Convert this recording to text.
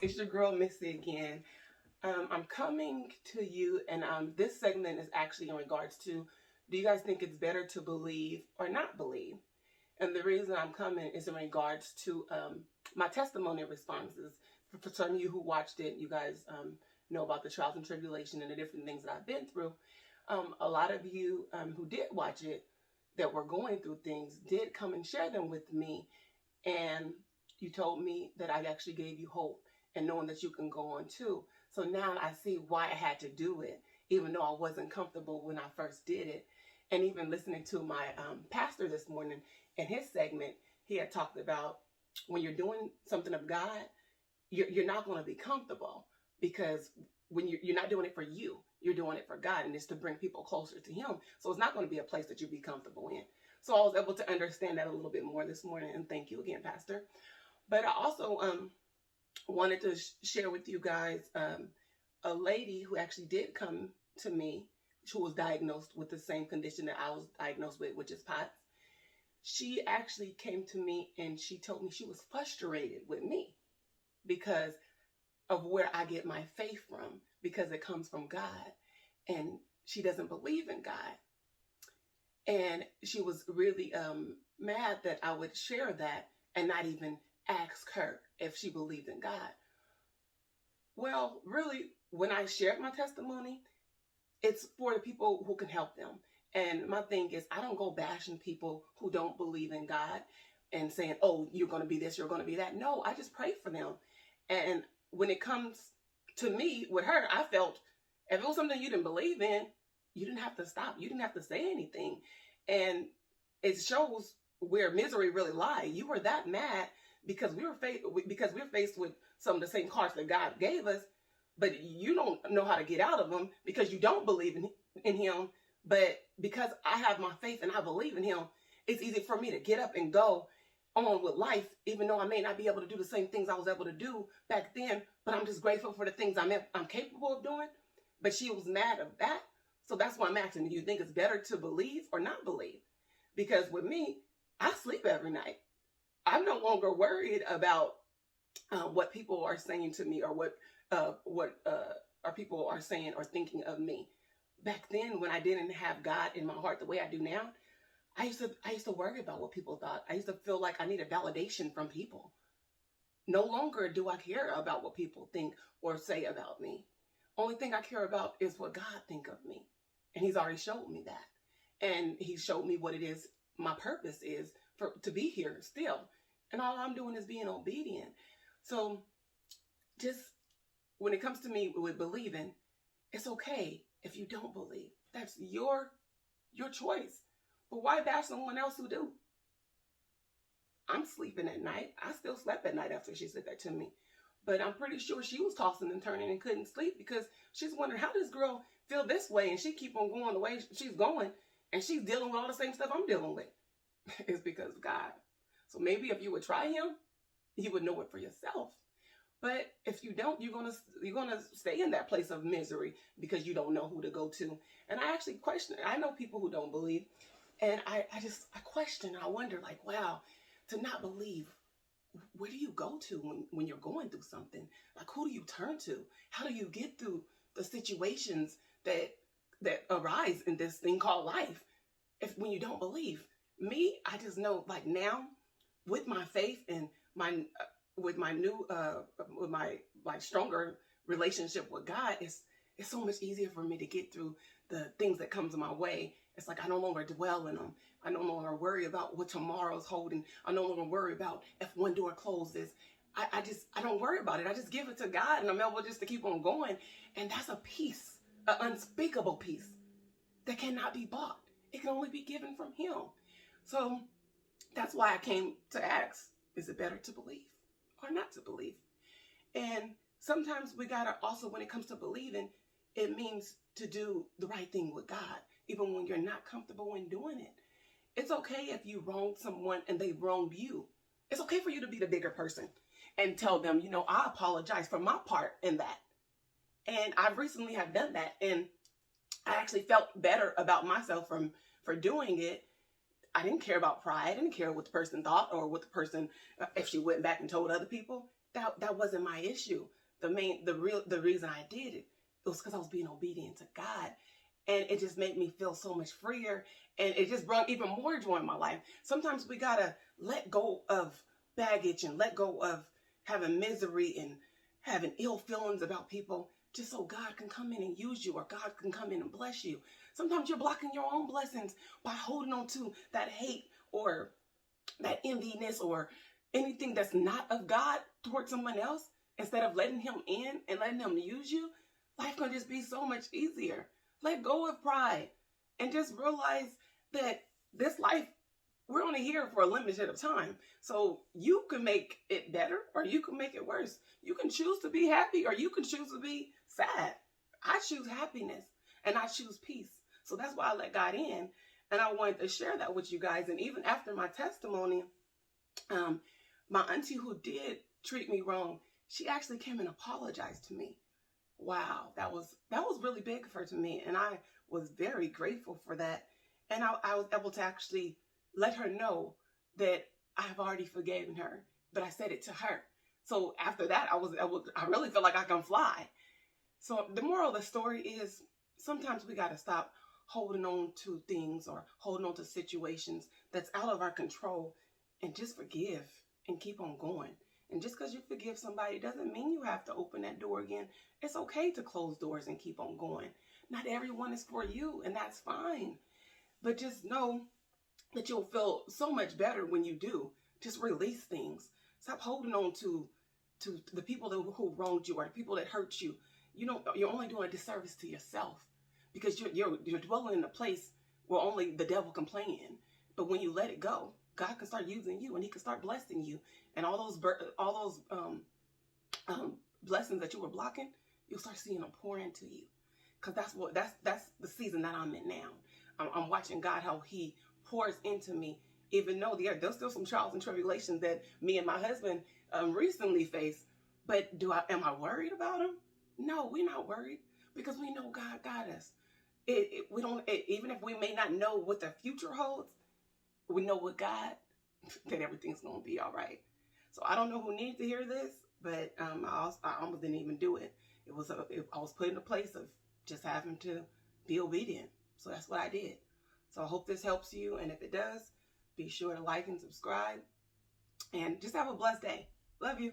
It's your girl Missy again. I'm coming to you, and this segment is actually in regards to: do you guys think it's better to believe or not believe? And the reason I'm coming is in regards to my testimony responses. For some of you who watched it, you guys know about the trials and tribulation and the different things that I've been through. A lot of you who did watch it, that were going through things, did come and share them with me, and you told me that I actually gave you hope and knowing that you can go on too. So now I see why I had to do it, even though I wasn't comfortable when I first did it. And even listening to my pastor this morning in his segment, he had talked about when you're doing something of God, you're not going to be comfortable, because when you're not doing it for you, you're doing it for God, and it's to bring people closer to Him. So it's not going to be a place that you'd be comfortable in. So I was able to understand that a little bit more this morning, and thank you again, Pastor. But I also wanted to share with you guys a lady who actually did come to me, who was diagnosed with the same condition that I was diagnosed with, which is POTS. She actually came to me and she told me she was frustrated with me because of where I get my faith from, because it comes from God, and she doesn't believe in God. And she was really mad that I would share that and not even ask her if she believed in God. Well, really, when I shared my testimony, it's for the people who can help them. And my thing is, I don't go bashing people who don't believe in God and saying, oh, you're going to be this, you're going to be that. No, I just pray for them. And when it comes to me with her, I felt if it was something you didn't believe in, you didn't have to stop. You didn't have to say anything. And it shows where misery really lies. You were that mad because we're faced with some of the same cards that God gave us, but you don't know how to get out of them because you don't believe in Him. But because I have my faith and I believe in Him, it's easy for me to get up and go on with life, even though I may not be able to do the same things I was able to do back then. But I'm just grateful for the things I'm capable of doing. But she was mad at that. So that's why I'm asking, do you think it's better to believe or not believe? Because with me, I sleep every night. I'm no longer worried about what people are saying to me, or what our people are saying or thinking of me. Back then, when I didn't have God in my heart the way I do now, I used to worry about what people thought. I used to feel like I needed validation from people. No longer do I care about what people think or say about me. Only thing I care about is what God think of me. And He's already showed me that. And He showed me what it is, my purpose is to be here still. And all I'm doing is being obedient. So just when it comes to me with believing, it's okay if you don't believe. That's your choice. But why bash someone else who do? I'm sleeping at night. I still slept at night after she said that to me. But I'm pretty sure she was tossing and turning and couldn't sleep because she's wondering, how does this girl feel this way and she keep on going the way she's going, and she's dealing with all the same stuff I'm dealing with? It's because of God. So maybe if you would try Him, you would know it for yourself. But if you don't, you're gonna stay in that place of misery because you don't know who to go to. And I actually question it. I know people who don't believe, and I question. I wonder, like, wow, to not believe, where do you go to when you're going through something? Like, who do you turn to? How do you get through the situations that arise in this thing called life when you don't believe? Me, I just know, like, now with my faith and my with my new with my stronger relationship with God, it's so much easier for me to get through the things that comes my way. It's like I no longer dwell in them. I no longer worry about what tomorrow's holding. I no longer worry about if one door closes. I don't worry about it. I just give it to God, and I'm able just to keep on going. And that's a peace, an unspeakable peace that cannot be bought. It can only be given from Him. So that's why I came to ask, is it better to believe or not to believe? And sometimes we gotta also, when it comes to believing, it means to do the right thing with God, even when you're not comfortable in doing it. It's okay if you wronged someone and they wronged you. It's okay for you to be the bigger person. and tell them, you know, I apologize for my part in that. And I recently have done that, and I actually felt better about myself for doing it. I didn't care about pride. I didn't care what the person thought or what the person, if she went back and told other people. That wasn't my issue. The reason I did it was because I was being obedient to God. And it just made me feel so much freer. And it just brought even more joy in my life. Sometimes we got to let go of baggage and let go of having misery and having ill feelings about people just so God can come in and use you, or God can come in and bless you. Sometimes you're blocking your own blessings by holding on to that hate or that enviness or anything that's not of God towards someone else. Instead of letting him in and letting him use you, life can just be so much easier. Let go of pride and just realize that this life, we're only here for a limited of time. So you can make it better or you can make it worse. You can choose to be happy or you can choose to be sad. I choose happiness and I choose peace. So that's why I let God in. And I wanted to share that with you guys. And even after my testimony, my auntie who did treat me wrong, she actually came and apologized to me. Wow, that was really big for to me, and I was very grateful for that. And I was able to actually let her know that I have already forgiven her, but I said it to her. So after that, I really feel like I can fly. So the moral of the story is sometimes we got to stop holding on to things or holding on to situations that's out of our control and just forgive and keep on going. And just because you forgive somebody doesn't mean you have to open that door again. It's okay to close doors and keep on going. Not everyone is for you, and that's fine. But just know that you'll feel so much better when you do. Just release things. Stop holding on to the people who wronged you or the people that hurt you. You're only doing a disservice to yourself because you're dwelling in a place where only the devil can play in. But when you let it go, God can start using you and he can start blessing you. And all those blessings that you were blocking, you'll start seeing them pour into you. Because that's the season that I'm in now. I'm watching God, how he pours into me, even though there's still some trials and tribulations that me and my husband recently faced. But am I worried about them? No, we're not worried because we know God got us. Even if we may not know what the future holds, we know with God that everything's going to be all right. So I don't know who needs to hear this, but I almost didn't even do it. I was put in a place of just having to be obedient. So that's what I did. So I hope this helps you. And if it does, be sure to like and subscribe. And just have a blessed day. Love you.